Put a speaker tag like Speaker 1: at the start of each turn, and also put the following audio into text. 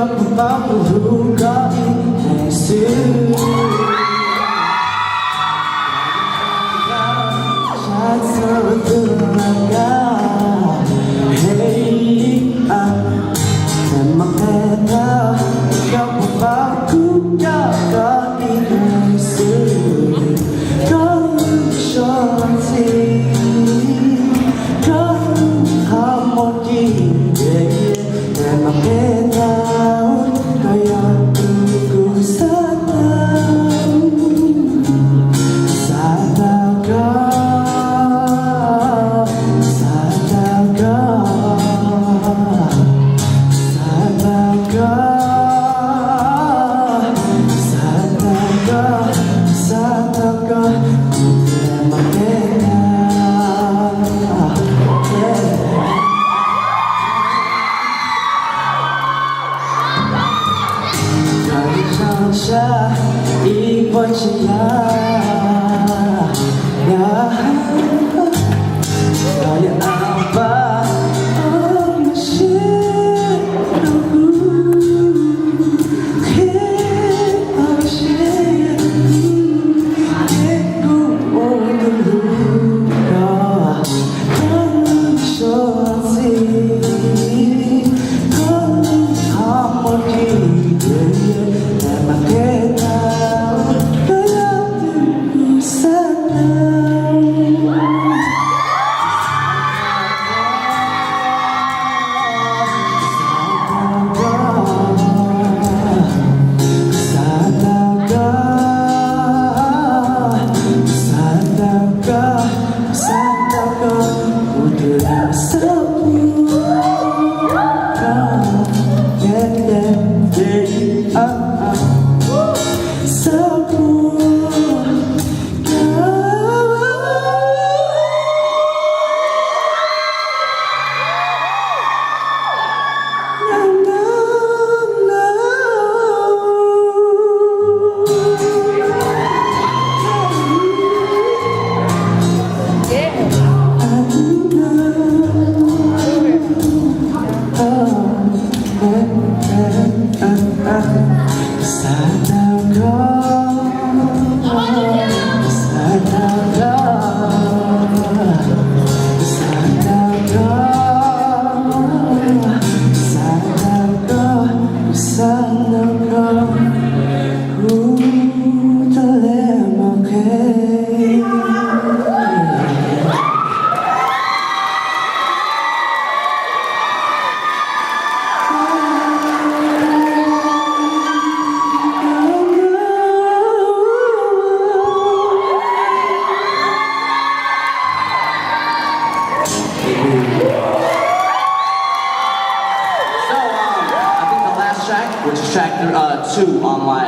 Speaker 1: กับเบาๆก็รู้ก็อีกไม่ซื่อฉันจะตื่นมากันเฮ้ยแต่มาแพ้เธอกับเบาๆกูก็อีกไม่ซื่อก็ชอบทีก็หาหมดกี่แต่มาแพ้เธอก็อยากดูกูสักครั้งสักครั้งก็สักครั้งก็สักครั้งก็สักครั้งก็สักครั้งก็แต่มาแพ้เธออีกวันฉันอยากเอาไปมาเชื่อเราแค่เอาเชื่อแค่กูโอ้ก็รู้ก็ชอบสิก็หาหมดที่แต่มาแค่
Speaker 2: which is track 2 on my